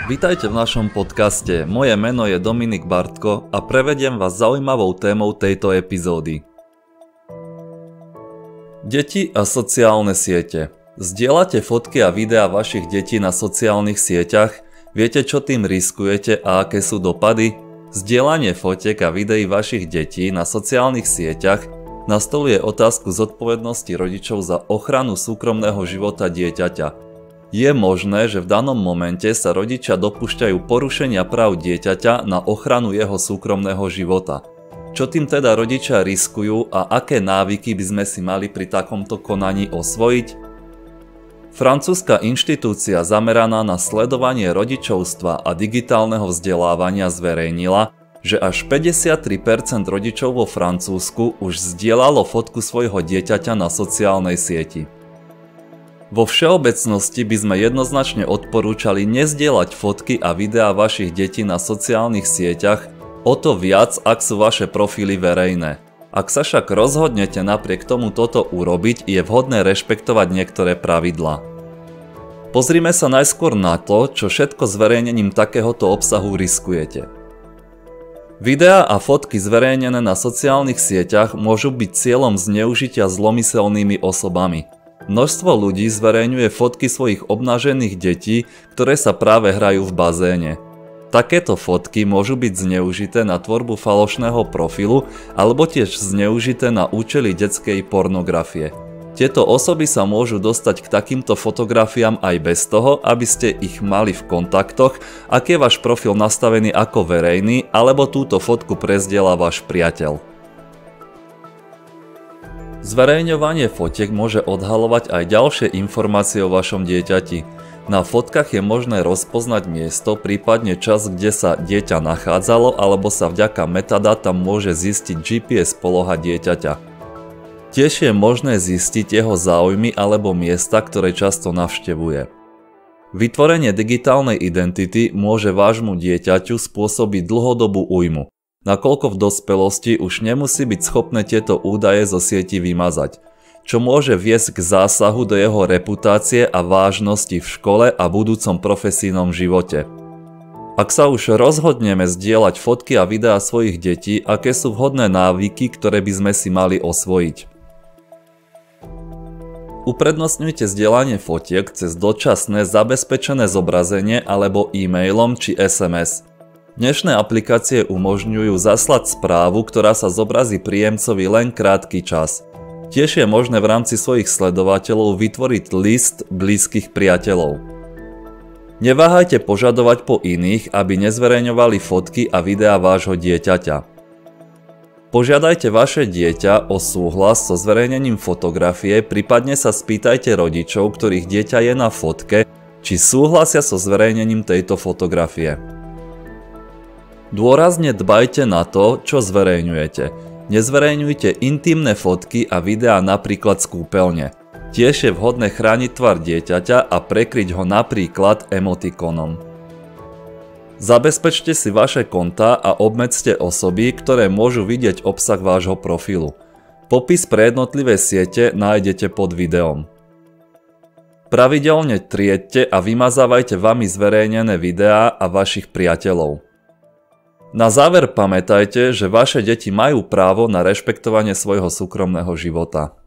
Vítajte v našom podcaste. Moje meno je Dominik Bartko a prevediem vás zaujímavou témou tejto epizódy. Deti a sociálne siete. Zdieľate fotky a videá vašich detí na sociálnych sieťach? Viete, čo tým riskujete a aké sú dopady? Zdieľanie fotiek a videí vašich detí na sociálnych sieťach nastoluje otázku zodpovednosti rodičov za ochranu súkromného života dieťaťa. Je možné, že v danom momente sa rodičia dopúšťajú porušenia práv dieťaťa na ochranu jeho súkromného života. Čo tým teda rodičia riskujú a aké návyky by sme si mali pri takomto konaní osvojiť? Francúzska inštitúcia zameraná na sledovanie rodičovstva a digitálneho vzdelávania zverejnila, že až 53% rodičov vo Francúzsku už zdieľalo fotku svojho dieťaťa na sociálnej sieti. Vo všeobecnosti by sme jednoznačne odporúčali nezdieľať fotky a videá vašich detí na sociálnych sieťach, o to viac, ak sú vaše profily verejné. Ak sa však rozhodnete napriek tomu toto urobiť, je vhodné rešpektovať niektoré pravidlá. Pozrime sa najskôr na to, čo všetko zverejnením takéhoto obsahu riskujete. Videá a fotky zverejnené na sociálnych sieťach môžu byť cieľom zneužitia zlomyselnými osobami. Množstvo ľudí zverejňuje fotky svojich obnažených detí, ktoré sa práve hrajú v bazéne. Takéto fotky môžu byť zneužité na tvorbu falošného profilu alebo tiež zneužité na účely detskej pornografie. Tieto osoby sa môžu dostať k takýmto fotografiám aj bez toho, aby ste ich mali v kontaktoch, ak je váš profil nastavený ako verejný alebo túto fotku prezdieľa váš priateľ. Zverejňovanie fotiek môže odhaľovať aj ďalšie informácie o vašom dieťati. Na fotkách je možné rozpoznať miesto, prípadne čas, kde sa dieťa nachádzalo, alebo sa vďaka metadátam môže zistiť GPS poloha dieťaťa. Tiež je možné zistiť jeho záujmy alebo miesta, ktoré často navštevuje. Vytvorenie digitálnej identity môže vášmu dieťaťu spôsobiť dlhodobú újmu, nakoľko v dospelosti už nemusí byť schopné tieto údaje zo sieti vymazať, čo môže viesť k zásahu do jeho reputácie a vážnosti v škole a budúcom profesijnom živote. Ak sa už rozhodneme zdieľať fotky a videá svojich detí, aké sú vhodné návyky, ktoré by sme si mali osvojiť? Uprednostňujte zdieľanie fotiek cez dočasné zabezpečené zobrazenie alebo e-mailom či SMS. Dnešné aplikácie umožňujú zaslať správu, ktorá sa zobrazí príjemcovi len krátky čas. Tiež je možné v rámci svojich sledovateľov vytvoriť list blízkych priateľov. Neváhajte požadovať po iných, aby nezverejňovali fotky a videá vášho dieťaťa. Požiadajte vaše dieťa o súhlas so zverejnením fotografie, prípadne sa spýtajte rodičov, ktorých dieťa je na fotke, či súhlasia so zverejnením tejto fotografie. Dôrazne dbajte na to, čo zverejňujete. Nezverejňujte intimné fotky a videá napríklad z kúpeľne. Tiež je vhodné chrániť tvar dieťaťa a prekryť ho napríklad emotikonom. Zabezpečte si vaše kontá a obmedzte osoby, ktoré môžu vidieť obsah vášho profilu. Popis pre jednotlivé siete nájdete pod videom. Pravidelne triedte a vymazávajte vami zverejnené videá a vašich priateľov. Na záver pamätajte, že vaše deti majú právo na rešpektovanie svojho súkromného života.